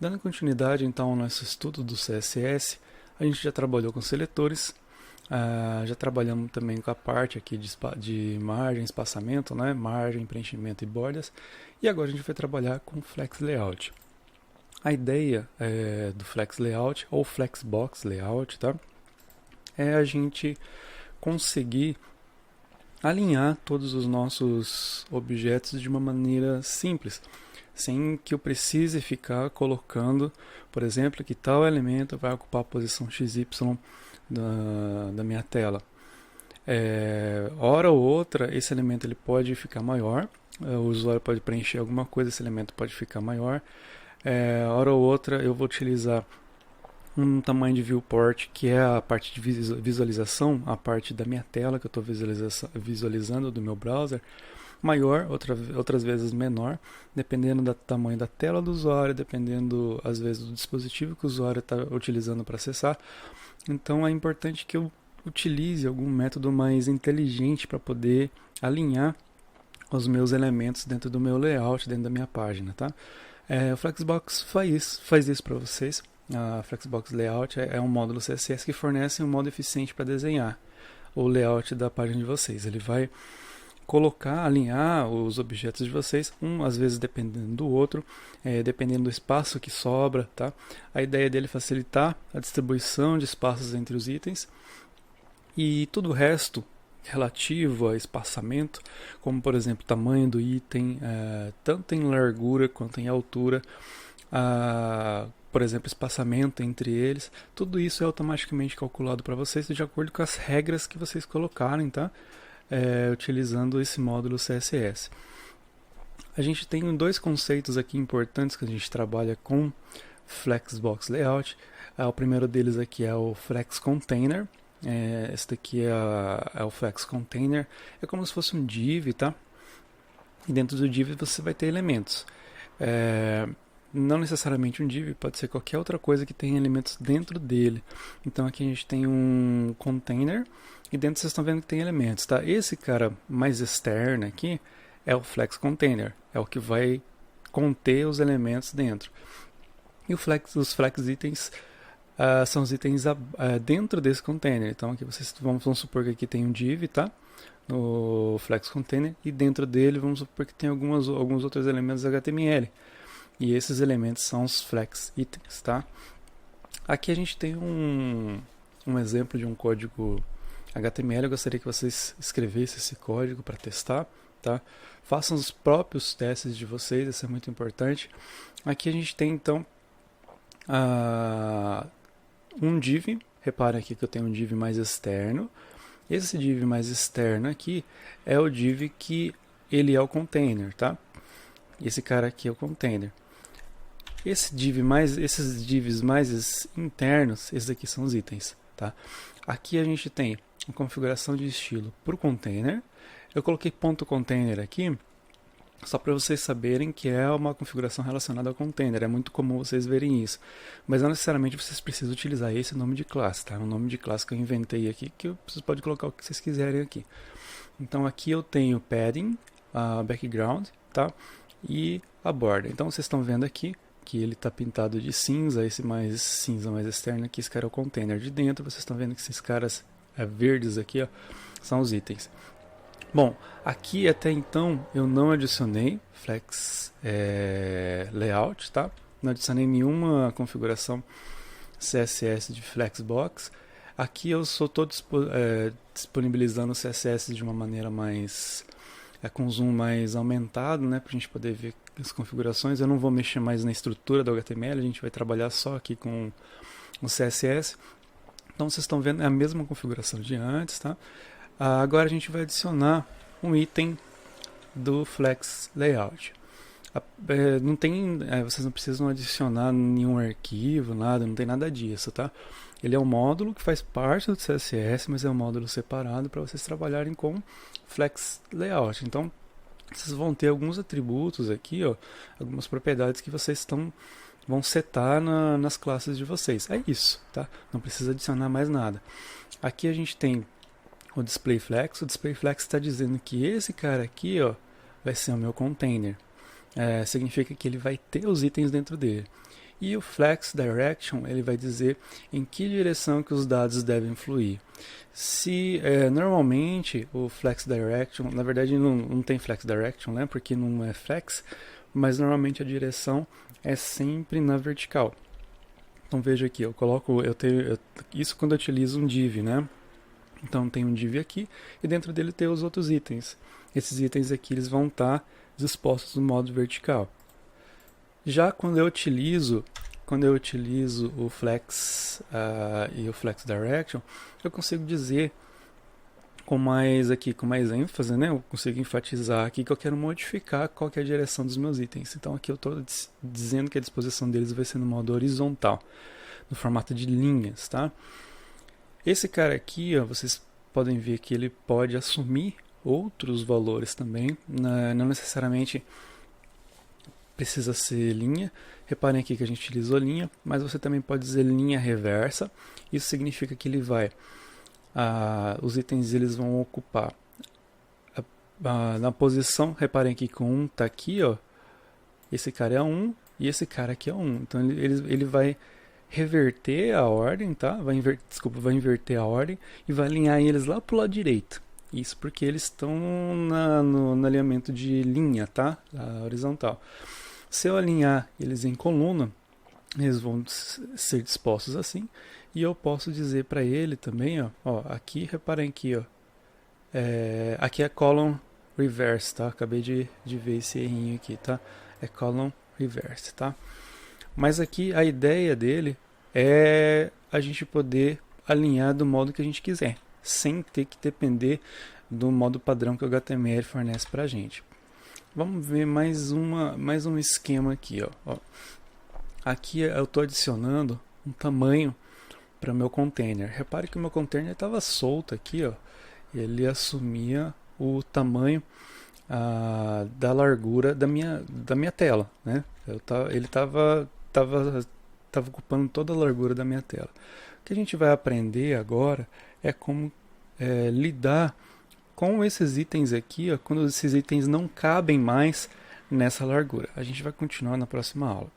Dando continuidade então ao nosso estudo do CSS, a gente já trabalhou com seletores, já trabalhamos também com a parte aqui de margem, espaçamento, né? Margem, preenchimento e bordas, e agora a gente vai trabalhar com Flex Layout. A ideia do Flex Layout ou Flexbox Layout, tá? É a gente conseguir alinhar todos os nossos objetos de uma maneira simples, sem que eu precise ficar colocando, por exemplo, que tal elemento vai ocupar a posição XY da minha tela. Hora ou outra, esse elemento ele pode ficar maior, o usuário pode preencher alguma coisa, esse elemento pode ficar maior. Hora ou outra eu vou utilizar um tamanho de viewport, que é a parte de visualização, a parte da minha tela que eu estou visualizando do meu browser, maior, outras vezes menor, dependendo do tamanho da tela do usuário, dependendo às vezes do dispositivo que o usuário está utilizando para acessar. Então é importante que eu utilize algum método mais inteligente para poder alinhar os meus elementos dentro do meu layout, dentro da minha página, tá? O Flexbox faz isso para vocês. A Flexbox Layout é um módulo CSS que fornece um modo eficiente para desenhar o layout da página de vocês. Ele vai alinhar os objetos de vocês, às vezes dependendo do outro, dependendo do espaço que sobra, tá? A ideia dele é facilitar a distribuição de espaços entre os itens e tudo o resto relativo a espaçamento, como por exemplo tamanho do item, tanto em largura quanto em altura, por exemplo, espaçamento entre eles, tudo isso é automaticamente calculado para vocês de acordo com as regras que vocês colocarem, tá? Utilizando esse módulo CSS. A gente tem dois conceitos aqui importantes que a gente trabalha com Flexbox Layout. O primeiro deles aqui é o Flex Container. Esse daqui é o Flex Container. É como se fosse um div, tá? E dentro do div você vai ter elementos. Não necessariamente um div, pode ser qualquer outra coisa que tenha elementos dentro dele. Então aqui a gente tem um container e dentro vocês estão vendo que tem elementos, tá? Esse cara mais externo aqui é o Flex Container, é o que vai conter os elementos dentro. E os Flex itens são os itens dentro desse container. Então aqui vocês vamos supor que aqui tem um div, tá? No Flex Container, e dentro dele vamos supor que tem alguns outros elementos HTML. E esses elementos são os Flex itens, tá? Aqui a gente tem um exemplo de um código HTML. Eu gostaria que vocês escrevessem esse código para testar, tá? Façam os próprios testes de vocês, isso é muito importante. Aqui a gente tem então um div. Reparem aqui que eu tenho um div mais externo. Esse div mais externo aqui é o div que ele é o container, tá? Esse cara aqui é o container. Esses divs mais internos, esses aqui são os itens, tá? Aqui a gente tem a configuração de estilo para o container. Eu coloquei ponto .container aqui só para vocês saberem que é uma configuração relacionada ao container. É muito comum vocês verem isso, mas não necessariamente vocês precisam utilizar esse nome de classe, tá? É um nome de classe que eu inventei aqui, que vocês podem colocar o que vocês quiserem aqui. Então aqui eu tenho padding, background, tá? E a borda. Então vocês estão vendo aqui que ele está pintado de cinza, esse mais cinza mais externo aqui, esse cara é o container de dentro. Vocês estão vendo que esses caras verdes aqui, ó, são os itens. Bom, aqui até então eu não adicionei Flex Layout, tá? Não adicionei nenhuma configuração CSS de Flexbox. Aqui eu só estou disponibilizando o CSS de uma maneira mais com zoom mais aumentado, né, para a gente poder ver as configurações. Eu não vou mexer mais na estrutura do HTML, a gente vai trabalhar só aqui com o CSS. Então vocês estão vendo, é a mesma configuração de antes, tá? Agora a gente vai adicionar um item do Flex Layout. Vocês não precisam adicionar nenhum arquivo, nada, não tem nada disso, tá? Ele é um módulo que faz parte do CSS, mas é um módulo separado para vocês trabalharem com Flex Layout. Então, vocês vão ter alguns atributos aqui, ó, algumas propriedades que vocês vão setar nas classes de vocês. É isso, tá? Não precisa adicionar mais nada. Aqui a gente tem o DisplayFlex. O DisplayFlex está dizendo que esse cara aqui, ó, vai ser o meu container. Significa que ele vai ter os itens dentro dele. E o Flex Direction, ele vai dizer em que direção que os dados devem fluir. Normalmente o Flex Direction, na verdade não tem Flex Direction, né, porque não é flex, mas normalmente a direção é sempre na vertical. Então veja aqui, isso quando eu utilizo um div, né? Então tem um div aqui e dentro dele tem os outros itens. Esses itens aqui eles vão estar dispostos no modo vertical. Já quando eu utilizo o Flex e o Flex Direction, eu consigo dizer com mais ênfase, né? Eu consigo enfatizar aqui que eu quero modificar qual que é a direção dos meus itens. Então aqui eu estou dizendo que a disposição deles vai ser no modo horizontal, no formato de linhas, tá? Esse cara aqui, ó, vocês podem ver que ele pode assumir outros valores também, não necessariamente precisa ser linha. Reparem aqui que a gente utilizou linha, mas você também pode dizer linha reversa. Isso significa que ele vai os itens eles vão ocupar na posição. Reparem aqui que o 1 está aqui, ó. Esse cara é 1 e esse cara aqui é 1. Então ele vai reverter a ordem, tá? Vai inverter a ordem e vai alinhar eles lá para o lado direito. Isso porque eles estão no alinhamento de linha, tá? Horizontal. Se eu alinhar eles em coluna, eles vão ser dispostos assim. E eu posso dizer para ele também, ó, aqui, reparem aqui, ó, aqui é column reverse, tá? Acabei de ver esse errinho aqui, tá? É column reverse, tá? Mas aqui a ideia dele é a gente poder alinhar do modo que a gente quiser, sem ter que depender do modo padrão que o HTML fornece para a gente. Vamos ver mais um esquema aqui, ó. Aqui eu estou adicionando um tamanho para o meu container. Repare que o meu container estava solto aqui, ó. Ele assumia o tamanho da largura da minha tela, né? Ele estava ocupando toda a largura da minha tela. O que a gente vai aprender agora é como lidar com esses itens aqui, ó, quando esses itens não cabem mais nessa largura. A gente vai continuar na próxima aula.